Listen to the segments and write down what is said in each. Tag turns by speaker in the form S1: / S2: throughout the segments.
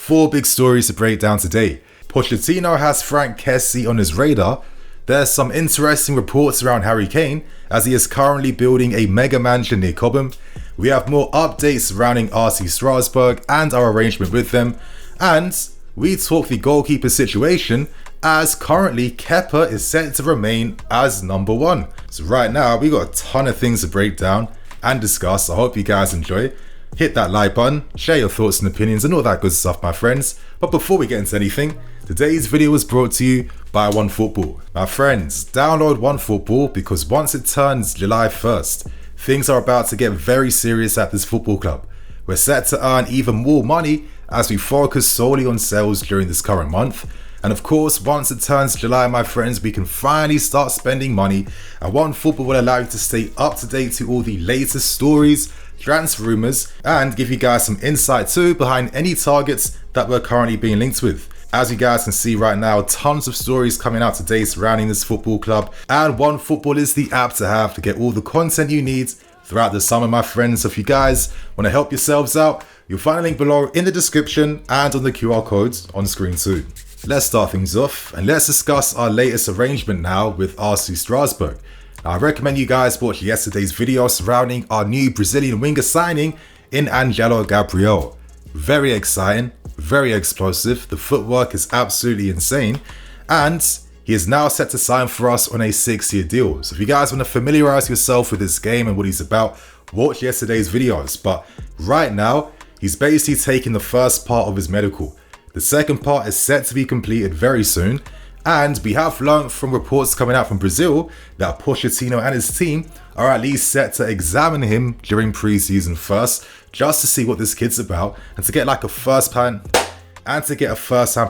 S1: 4 big stories to break down today. Pochettino has Frank Kessie on his radar. There's some interesting reports around Harry Kane as he is currently building a mega mansion near Cobham. We have more updates surrounding RC Strasbourg and our arrangement with them. And we talk the goalkeeper situation as currently Kepa is set to remain as number 1. So right now we got a ton of things to break down and discuss. I hope you guys enjoy. Hit that like button, share your thoughts and opinions and all that good stuff, my friends. But before we get into anything, today's video was brought to you by OneFootball. My friends, download OneFootball because once it turns July 1st, things are about to get very serious at this football club. We're set to earn even more money as we focus solely on sales during this current month. And of course, once it turns July, my friends, we can finally start spending money, and OneFootball will allow you to stay up to date to all the latest stories, transfer rumours, and give you guys some insight too behind any targets that we're currently being linked with. As you guys can see right now, tons of stories coming out today surrounding this football club, and OneFootball is the app to have to get all the content you need throughout the summer, my friends. So if you guys want to help yourselves out, you'll find a link below in the description and on the QR codes on screen too. Let's start things off and let's discuss our latest arrangement now with RC Strasbourg. Now, I recommend you guys watch yesterday's video surrounding our new Brazilian winger signing in Angelo Gabriel. Very exciting, very explosive, the footwork is absolutely insane, and he is now set to sign for us on a 6-year deal. So if you guys want to familiarize yourself with this game and what he's about, watch yesterday's videos. But right now, he's basically taking the first part of his medical. The second part is set to be completed very soon, and we have learned from reports coming out from Brazil that Pochettino and his team are at least set to examine him during pre-season first, just to see what this kid's about and to get like a first-hand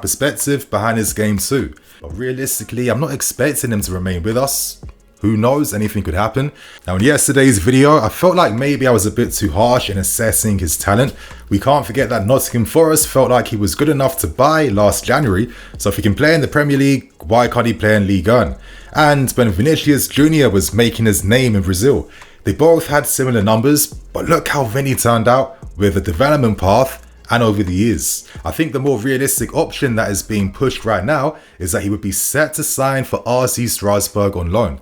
S1: perspective behind his game too. But realistically, I'm not expecting him to remain with us. Who knows, anything could happen. Now in yesterday's video, I felt like maybe I was a bit too harsh in assessing his talent. We can't forget that Nottingham Forest felt like he was good enough to buy last January. So if he can play in the Premier League, why can't he play in Ligue 1? And when Vinicius Jr. was making his name in Brazil, they both had similar numbers, but look how Vinny turned out with a development path. And over the years, I think the more realistic option that is being pushed right now is that he would be set to sign for RC Strasbourg on loan.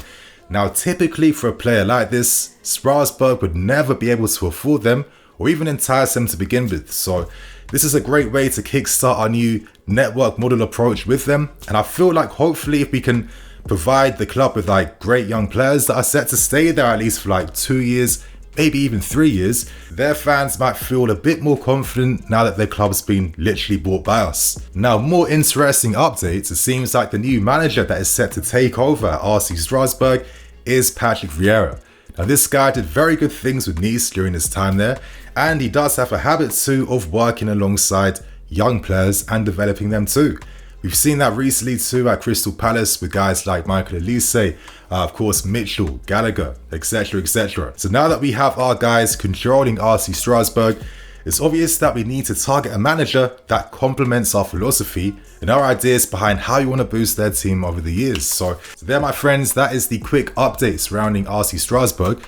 S1: Now, typically for a player like this, Strasbourg would never be able to afford them or even entice them to begin with. So this is a great way to kickstart our new network model approach with them. And I feel like hopefully if we can provide the club with like great young players that are set to stay there at least for like 2 years, maybe even 3 years, their fans might feel a bit more confident now that their club's been literally bought by us. Now, more interesting updates, it seems like the new manager that is set to take over at RC Strasbourg is Patrick Vieira. Now, this guy did very good things with Nice during his time there, and he does have a habit too of working alongside young players and developing them too. We've seen that recently too at Crystal Palace with guys like Michael Olise, of course Mitchell, Gallagher, etc, etc. So now that we have our guys controlling RC Strasbourg, it's obvious that we need to target a manager that complements our philosophy and our ideas behind how you want to boost their team over the years. So there, my friends, that is the quick update surrounding RC Strasbourg.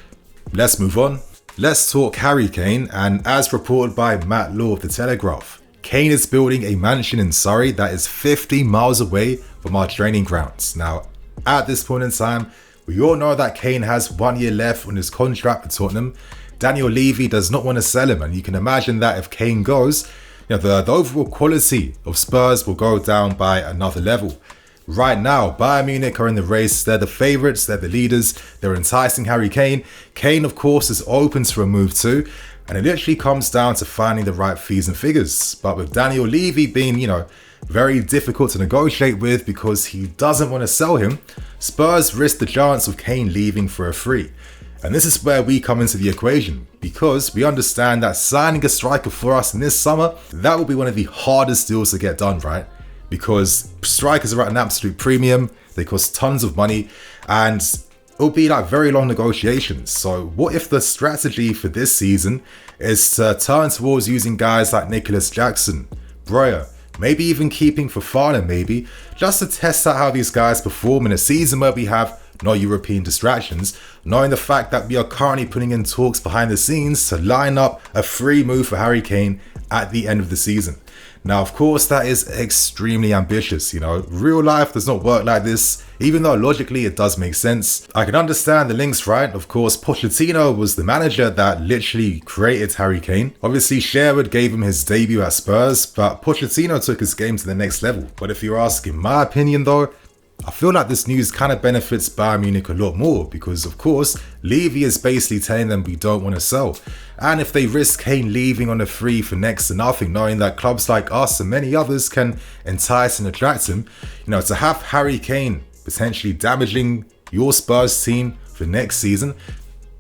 S1: Let's move on. Let's talk Harry Kane, and as reported by Matt Law of The Telegraph, Kane is building a mansion in Surrey that is 50 miles away from our training grounds. Now, at this point in time, we all know that Kane has 1 year left on his contract with Tottenham. Daniel Levy does not want to sell him, and you can imagine that if Kane goes, the overall quality of Spurs will go down by another level. Right now, Bayern Munich are in the race. They're the favourites, they're the leaders, they're enticing Harry Kane. Kane, of course, is open to a move too. And it literally comes down to finding the right fees and figures. But with Daniel Levy being, very difficult to negotiate with because he doesn't want to sell him, Spurs risk the chance of Kane leaving for a free. And this is where we come into the equation, because we understand that signing a striker for us in this summer, that will be one of the hardest deals to get done, right? Because strikers are at an absolute premium, they cost tons of money, and it'll be like very long negotiations. So what if the strategy for this season is to turn towards using guys like Nicholas Jackson, Breuer, maybe even keeping Fofana maybe, just to test out how these guys perform in a season where we have no European distractions, knowing the fact that we are currently putting in talks behind the scenes to line up a free move for Harry Kane at the end of the season. Now, of course, that is extremely ambitious, you know. Real life does not work like this, even though logically it does make sense. I can understand the links, right? Of course, Pochettino was the manager that literally created Harry Kane. Obviously, Sherwood gave him his debut at Spurs, but Pochettino took his game to the next level. But if you're asking my opinion though, I feel like this news kind of benefits Bayern Munich a lot more because, of course, Levy is basically telling them we don't want to sell. And if they risk Kane leaving on a free for next to nothing, knowing that clubs like us and many others can entice and attract him, you know, to have Harry Kane potentially damaging your Spurs team for next season,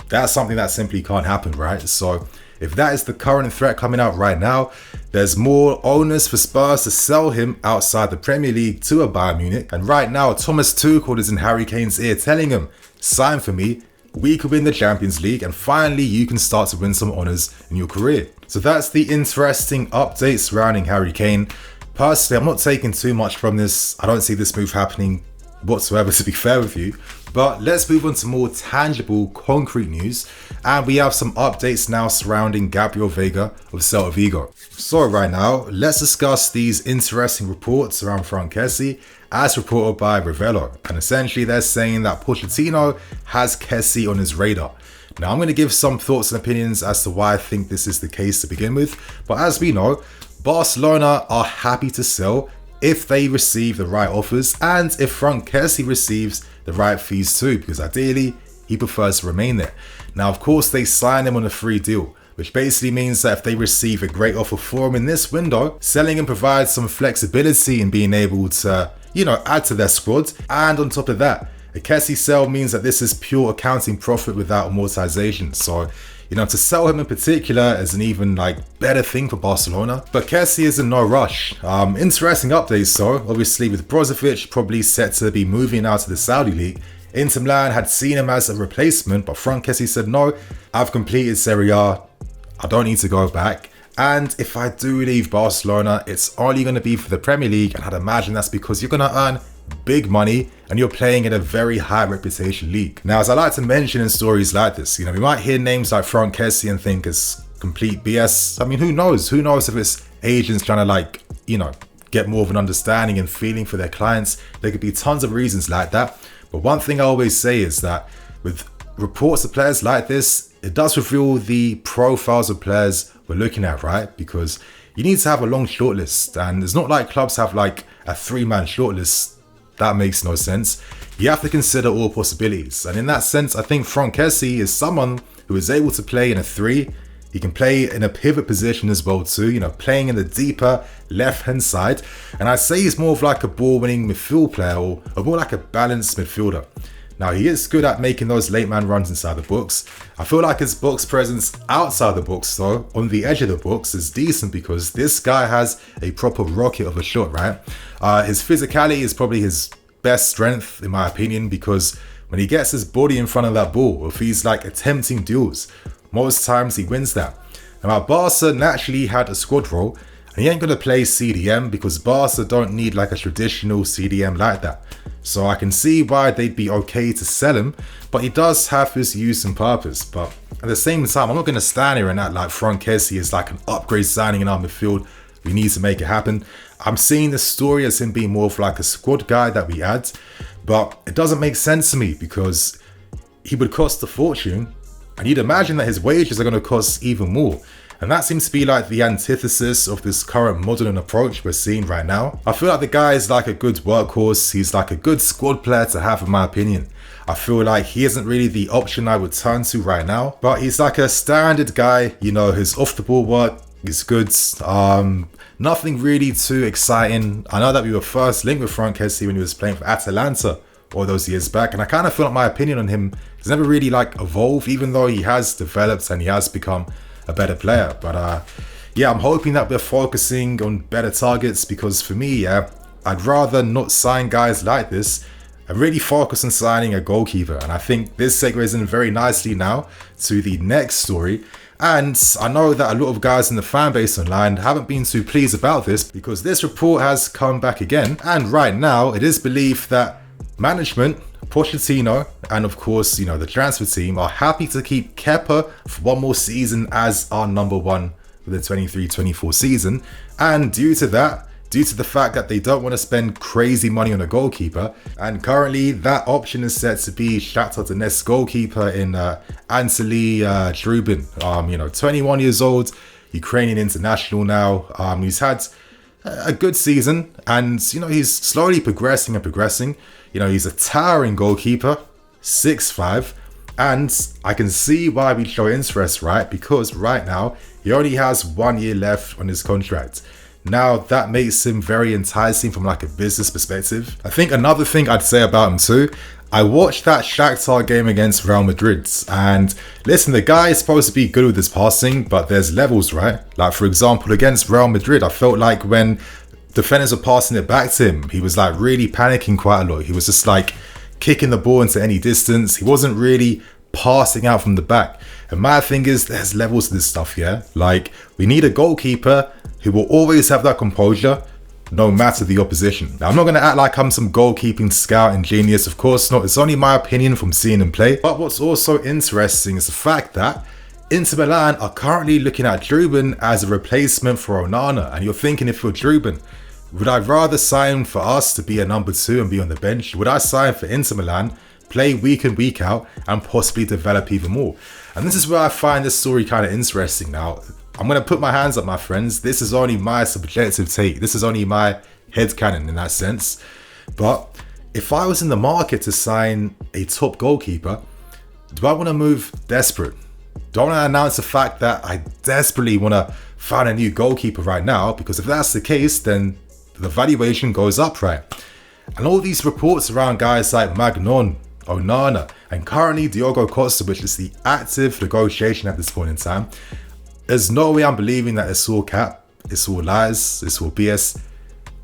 S1: that's something that simply can't happen, right? So if that is the current threat coming out right now, there's more onus for Spurs to sell him outside the Premier League to a Bayern Munich. And right now, Thomas Tuchel is in Harry Kane's ear telling him, sign for me, we could win the Champions League and finally you can start to win some honours in your career. So that's the interesting update surrounding Harry Kane. Personally, I'm not taking too much from this. I don't see this move happening whatsoever, to be fair with you. But let's move on to more tangible, concrete news. And we have some updates now surrounding Gabriel Vieira of Celta Vigo. So right now, let's discuss these interesting reports around Frank Kessie as reported by Ravello. And essentially they're saying that Pochettino has Kessie on his radar. Now I'm going to give some thoughts and opinions as to why I think this is the case to begin with. But as we know, Barcelona are happy to sell if they receive the right offers and if Frank Kessie receives the right fees too, because ideally he prefers to remain there. Now, of course, they sign him on a free deal, which basically means that if they receive a great offer for him in this window, selling him provides some flexibility in being able to, you know, add to their squad. And on top of that, a Kessie sale means that this is pure accounting profit without amortization. So, you know, to sell him in particular is an even better thing for Barcelona. But Kessie is in no rush. Interesting updates though. Obviously with Brozovic probably set to be moving out to the Saudi League, Inter Milan had seen him as a replacement, but Frank Kessie said, no, I've completed Serie A. I don't need to go back. And if I do leave Barcelona, it's only going to be for the Premier League. And I'd imagine that's because you're going to earn big money and you're playing in a very high reputation league. Now, as I like to mention in stories like this, you know, we might hear names like Frank Kessie and think it's complete BS. I mean, who knows? Who knows if it's agents trying to you know, get more of an understanding and feeling for their clients. There could be tons of reasons like that. But one thing I always say is that with reports of players like this, it does reveal the profiles of players we're looking at, right? Because you need to have a long shortlist, and it's not like clubs have a 3-man shortlist. That makes no sense. You have to consider all possibilities. And in that sense, I think Frank Kessie is someone who is able to play in a 3. He can play in a pivot position as well too, you know, playing in the deeper left-hand side. And I'd say he's more of a ball-winning midfield player or more like a balanced midfielder. Now, he is good at making those late-man runs inside the box. I feel like his box presence outside the box, though, on the edge of the box, is decent because this guy has a proper rocket of a shot, right? His physicality is probably his best strength, in my opinion, because when he gets his body in front of that ball, if he's attempting duels, most times he wins that. Now, Barca naturally had a squad role, and he ain't going to play CDM because Barca don't need a traditional CDM like that. So I can see why they'd be okay to sell him, but he does have his use and purpose. But at the same time, I'm not going to stand here and act Frank Kessie is an upgrade signing in our midfield. We need to make it happen. I'm seeing the story as him being more of a squad guy that we add, but it doesn't make sense to me because he would cost a fortune, and you'd imagine that his wages are going to cost even more. And that seems to be the antithesis of this current modern approach we're seeing right now. I feel like the guy is a good workhorse. He's a good squad player to have, in my opinion. I feel like he isn't really the option I would turn to right now. But he's a standard guy. You know, his off-the-ball work is good. Nothing really too exciting. I know that we were first linked with Frank Kessie when he was playing for Atalanta all those years back. And I kind of feel like my opinion on him has never really evolved, even though he has developed and he has become a better player. But yeah, I'm hoping that we're focusing on better targets because for me, I'd rather not sign guys like this and really focus on signing a goalkeeper. And I think this segues in very nicely now to the next story. And I know that a lot of guys in the fan base online haven't been too pleased about this because this report has come back again. And right now, it is believed that management, Pochettino, and of course, you know, the transfer team are happy to keep Kepa for one more season as our #1 for the 23-24 season. And due to the fact that they don't want to spend crazy money on a goalkeeper, and currently that option is set to be Shakhtar Donetsk goalkeeper in Anatoliy Trubin. 21 years old, Ukrainian international now. He's had a good season, and he's slowly progressing. He's a towering goalkeeper, 6'5", and I can see why we show interest, right? Because right now he only has 1 year left on his contract. Now that makes him very enticing from like a business perspective. I think another thing I'd say about him too, I watched that Shakhtar game against Real Madrid, and listen, the guy is supposed to be good with his passing, but there's levels, right? Like for example, against Real Madrid, I felt like when defenders were passing it back to him, he was like really panicking quite a lot. He was just like kicking the ball into any distance. He wasn't really passing out from the back. And my thing is, there's levels to this stuff, yeah? Like, we need a goalkeeper who will always have that composure, no matter the opposition. Now, I'm not going to act like I'm some goalkeeping scout and genius, of course not. It's only my opinion from seeing him play. But what's also interesting is the fact that Inter Milan are currently looking at Trubin as a replacement for Onana. And you're thinking, if you're Trubin, would I rather sign for us to be a number 2 and be on the bench? Would I sign for Inter Milan, play week in, week out, and possibly develop even more? And this is where I find this story kind of interesting. Now, I'm going to put my hands up, my friends. This is only my subjective take. This is only my headcanon in that sense. But if I was in the market to sign a top goalkeeper, do I want to move desperate? Do I want to announce the fact that I desperately want to find a new goalkeeper right now? Because if that's the case, then the valuation goes up, right? And all these reports around guys like Magnon, Onana, and currently Diogo Costa, which is the active negotiation at this point in time, there's no way I'm believing that it's all cap, it's all lies, it's all BS.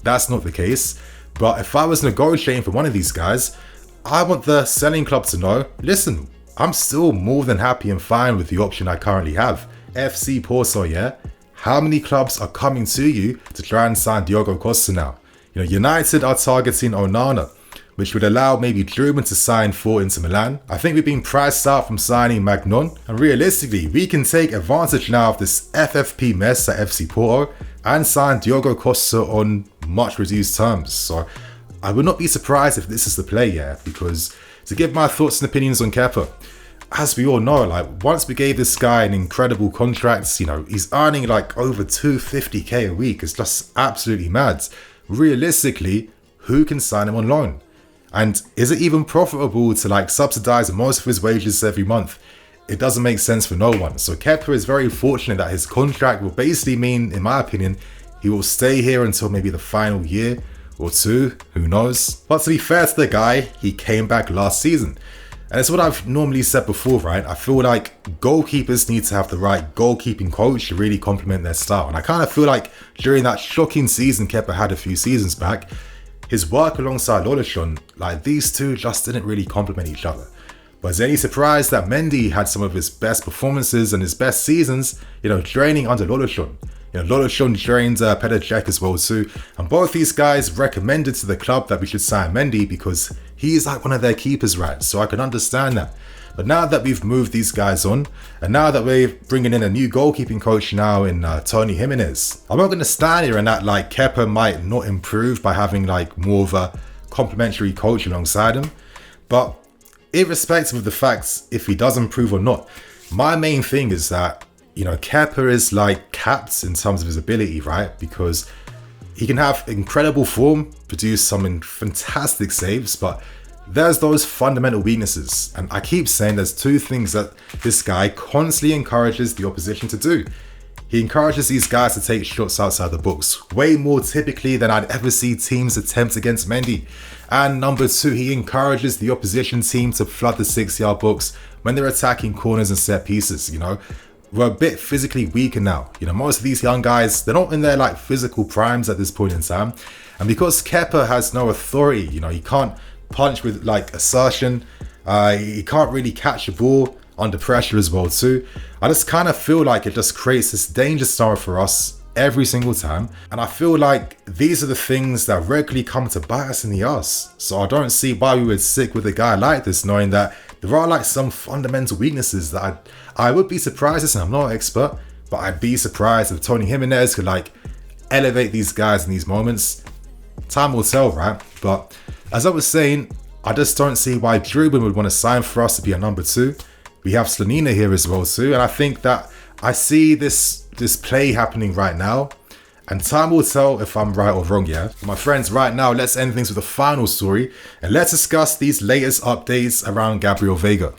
S1: That's not the case. But if I was negotiating for one of these guys, I want the selling club to know, listen, I'm still more than happy and fine with the option I currently have. FC Porto, yeah? How many clubs are coming to you to try and sign Diogo Costa now? United are targeting Onana, which would allow maybe Trubin to sign for Inter Milan. I think we've been priced out from signing Magnon, and realistically, we can take advantage now of this FFP mess at FC Porto and sign Diogo Costa on much reduced terms. So I would not be surprised if this is the play, yeah, because to give my thoughts and opinions on Kepa, as we all know, like once we gave this guy an incredible contract, he's earning like over 250k a week. It's just absolutely mad. Realistically, who can sign him on loan? And is it even profitable to like subsidize most of his wages every month? It doesn't make sense for no one. So Kepa is very fortunate that his contract will basically mean, in my opinion, he will stay here until maybe the final year or 2, who knows? But to be fair to the guy, he came back last season. And it's what I've normally said before, right? I feel like goalkeepers need to have the right goalkeeping coach to really complement their style. And I kind of feel like during that shocking season Kepa had a few seasons back, his work alongside Loloshan, like these two just didn't really complement each other. But is it any surprise that Mendy had some of his best performances and his best seasons, training under Loloshan? Loloshan trained Petr Cech as well too. And both these guys recommended to the club that we should sign Mendy because he's like one of their keepers, right? So I can understand that. But now that we've moved these guys on, and now that we're bringing in a new goalkeeping coach now in Tony Jimenez, I'm not going to stand here and act like Kepa might not improve by having like more of a complementary coach alongside him. But irrespective of the facts, if he does improve or not, my main thing is that, Kepa is like capped in terms of his ability, right? Because he can have incredible form, produce some fantastic saves, but there's those fundamental weaknesses. And I keep saying there's two things that this guy constantly encourages the opposition to do. He encourages these guys to take shots outside the box, way more typically than I'd ever see teams attempt against Mendy. And number 2, he encourages the opposition team to flood the 6-yard box when they're attacking corners and set pieces, We're a bit physically weaker now. Most of these young guys, they're not in their like physical primes at this point in time. And because Kepa has no authority, he can't punch with like assertion. He can't really catch a ball under pressure as well too. I just kind of feel like it just creates this danger scenario for us every single time. And I feel like these are the things that regularly come to bite us in the ass. So I don't see why we would stick with a guy like this, knowing that there are like some fundamental weaknesses that I would be surprised, and I'm not an expert, but I'd be surprised if Tony Jimenez could like elevate these guys in these moments. Time will tell, right? But as I was saying, I just don't see why Trubin would want to sign for us to be a number 2. We have Slonina here as well too, and I think that I see this play happening right now, and time will tell if I'm right or wrong, yeah? My friends, right now, let's end things with a final story, and let's discuss these latest updates around Gabriel Veiga.